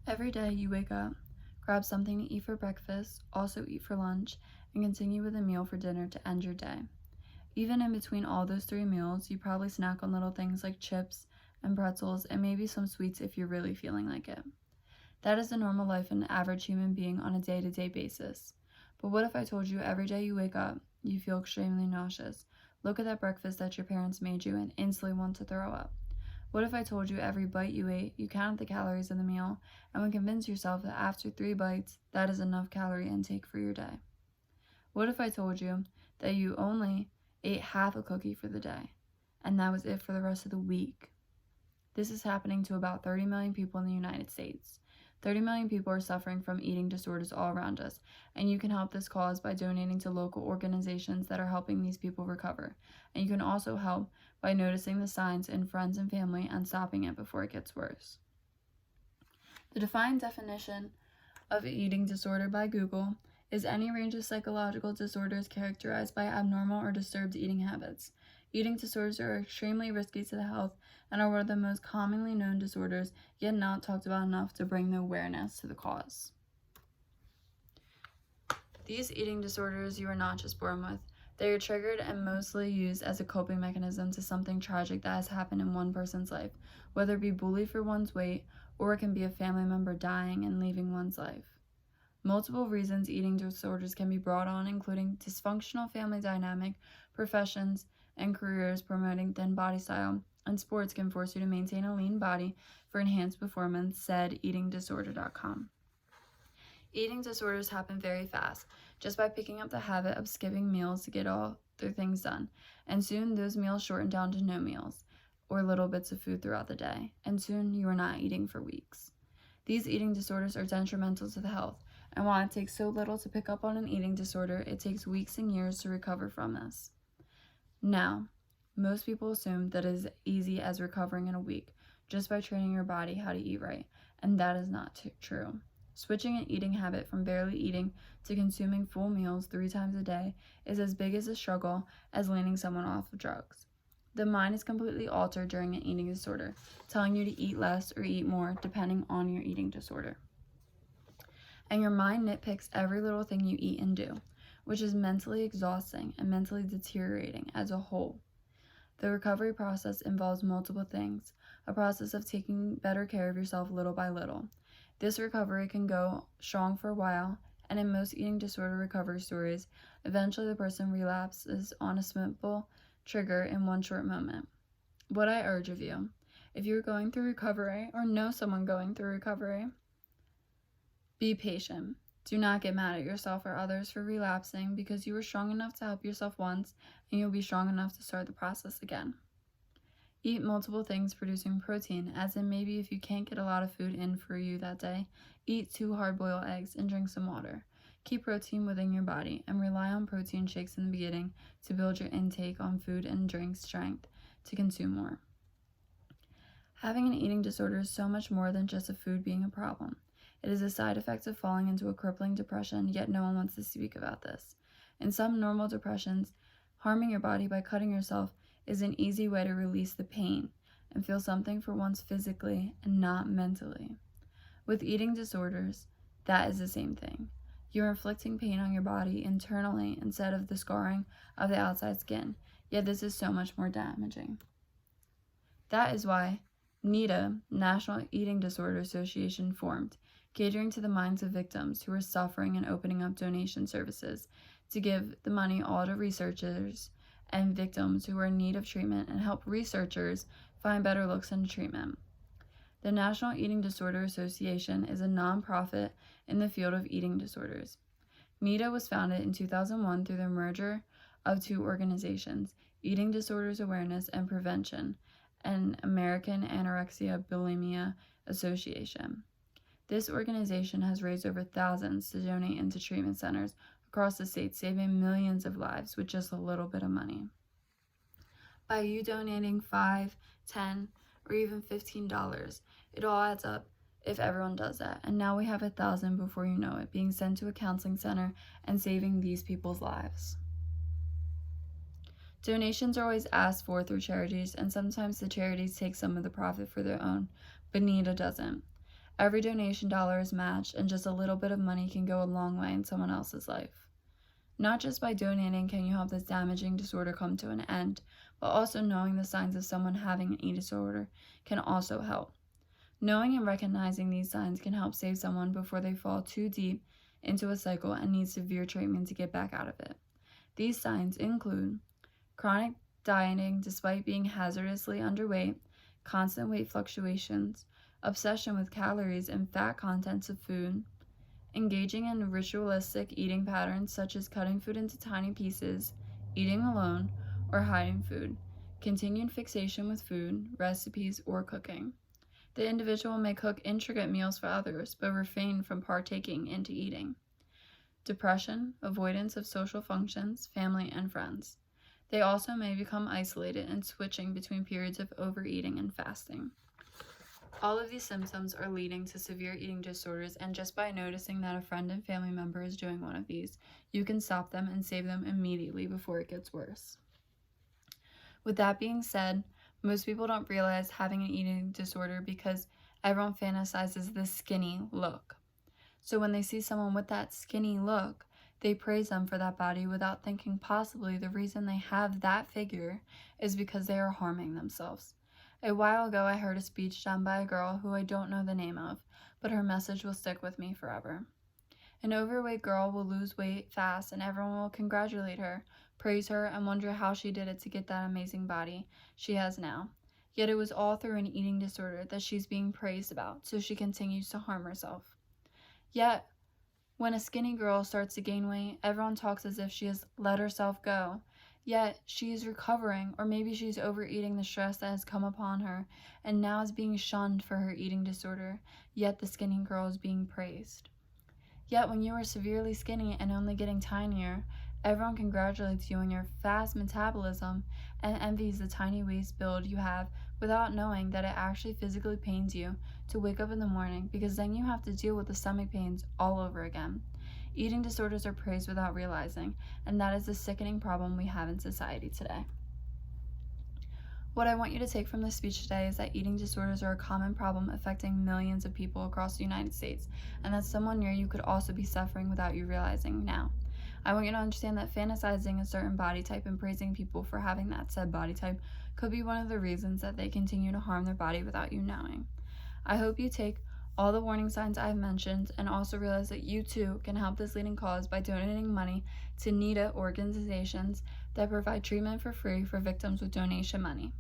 Every day you wake up, grab something to eat for breakfast, also eat for lunch, and continue with a meal for dinner to end your day. Even in between all those 3 meals, you probably snack on little things like chips and pretzels and maybe some sweets if you're really feeling like it. That is the normal life of an average human being on a day-to-day basis. But what if I told you every day you wake up, you feel extremely nauseous, look at that breakfast that your parents made you, and instantly want to throw up? What if I told you every bite you ate, you counted the calories in the meal, and would convince yourself that after 3 bites, that is enough calorie intake for your day? What if I told you that you only ate half a cookie for the day, and that was it for the rest of the week? This is happening to about 30 million people in the United States. 30 million people are suffering from eating disorders all around us, and you can help this cause by donating to local organizations that are helping these people recover. And you can also help by noticing the signs in friends and family and stopping it before it gets worse. The defined definition of eating disorder by Google is any range of psychological disorders characterized by abnormal or disturbed eating habits. Eating disorders are extremely risky to the health and are one of the most commonly known disorders, yet not talked about enough to bring the awareness to the cause. These eating disorders you are not just born with. They are triggered and mostly used as a coping mechanism to something tragic that has happened in one person's life, whether it be bullied for one's weight, or it can be a family member dying and leaving one's life. Multiple reasons eating disorders can be brought on, including dysfunctional family dynamic, professions, and careers promoting thin body style, and sports can force you to maintain a lean body for enhanced performance, said eatingdisorder.com. Eating disorders happen very fast, just by picking up the habit of skipping meals to get all their things done, and soon those meals shorten down to no meals, or little bits of food throughout the day, and soon you are not eating for weeks. These eating disorders are detrimental to the health, and while it takes so little to pick up on an eating disorder, it takes weeks and years to recover from this. Now, most people assume that it is easy as recovering in a week, just by training your body how to eat right, and that is not true. Switching an eating habit from barely eating to consuming full meals 3 times a day is as big as a struggle as weaning someone off of drugs. The mind is completely altered during an eating disorder, telling you to eat less or eat more depending on your eating disorder. And your mind nitpicks every little thing you eat and do, which is mentally exhausting and mentally deteriorating as a whole. The recovery process involves multiple things, a process of taking better care of yourself little by little. This recovery can go strong for a while, and in most eating disorder recovery stories, eventually the person relapses on a simple trigger in one short moment. What I urge of you, if you're going through recovery or know someone going through recovery, be patient. Do not get mad at yourself or others for relapsing, because you were strong enough to help yourself once, and you'll be strong enough to start the process again. Eat multiple things producing protein, as in maybe if you can't get a lot of food in for you that day, eat 2 hard-boiled eggs and drink some water. Keep protein within your body and rely on protein shakes in the beginning to build your intake on food and drink strength to consume more. Having an eating disorder is so much more than just a food being a problem. It is a side effect of falling into a crippling depression, yet no one wants to speak about this. In some normal depressions, harming your body by cutting yourself is an easy way to release the pain and feel something for once physically and not mentally. With eating disorders, that is the same thing. You're inflicting pain on your body internally instead of the scarring of the outside skin, yet this is so much more damaging. That is why NEDA, National Eating Disorder Association, formed, catering to the minds of victims who are suffering and opening up donation services to give the money all to researchers and victims who are in need of treatment and help researchers find better looks into treatment. The National Eating Disorder Association is a nonprofit in the field of eating disorders. NEDA was founded in 2001 through the merger of 2 organizations, Eating Disorders Awareness and Prevention, and American Anorexia Bulimia Association. This organization has raised over thousands to donate into treatment centers across the state, saving millions of lives with just a little bit of money. By you donating $5, $10, or even $15, it all adds up if everyone does that. And now we have 1,000 before you know it, being sent to a counseling center and saving these people's lives. Donations are always asked for through charities, and sometimes the charities take some of the profit for their own, but NEDA doesn't. Every donation dollar is matched, and just a little bit of money can go a long way in someone else's life. Not just by donating can you help this damaging disorder come to an end, but also knowing the signs of someone having an eating disorder can also help. Knowing and recognizing these signs can help save someone before they fall too deep into a cycle and need severe treatment to get back out of it. These signs include chronic dieting despite being hazardously underweight, constant weight fluctuations, obsession with calories and fat contents of food, engaging in ritualistic eating patterns such as cutting food into tiny pieces, eating alone, or hiding food, continued fixation with food, recipes, or cooking. The individual may cook intricate meals for others, but refrain from partaking into eating. Depression, avoidance of social functions, family, and friends. They also may become isolated and switching between periods of overeating and fasting. All of these symptoms are leading to severe eating disorders, and just by noticing that a friend and family member is doing one of these, you can stop them and save them immediately before it gets worse. With that being said, most people don't realize having an eating disorder because everyone fantasizes this skinny look. So when they see someone with that skinny look, they praise them for that body without thinking possibly the reason they have that figure is because they are harming themselves. A while ago, I heard a speech done by a girl who I don't know the name of, but her message will stick with me forever. An overweight girl will lose weight fast and everyone will congratulate her, praise her, and wonder how she did it to get that amazing body she has now. Yet it was all through an eating disorder that she's being praised about, so she continues to harm herself. Yet, when a skinny girl starts to gain weight, everyone talks as if she has let herself go. Yet, she is recovering, or maybe she's overeating the stress that has come upon her, and now is being shunned for her eating disorder, yet the skinny girl is being praised. Yet, when you are severely skinny and only getting tinier, everyone congratulates you on your fast metabolism and envies the tiny waist build you have without knowing that it actually physically pains you to wake up in the morning, because then you have to deal with the stomach pains all over again. Eating disorders are praised without realizing, and that is the sickening problem we have in society today. What I want you to take from this speech today is that eating disorders are a common problem affecting millions of people across the United States, and that someone near you could also be suffering without you realizing now. I want you to understand that fantasizing a certain body type and praising people for having that said body type could be one of the reasons that they continue to harm their body without you knowing. I hope you take all the warning signs I've mentioned and also realize that you too can help this leading cause by donating money to NEDA organizations that provide treatment for free for victims with donation money.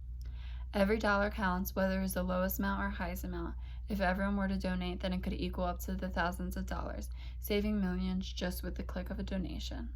Every dollar counts, whether it's the lowest amount or highest amount. If everyone were to donate, then it could equal up to the thousands of dollars, saving millions just with the click of a donation.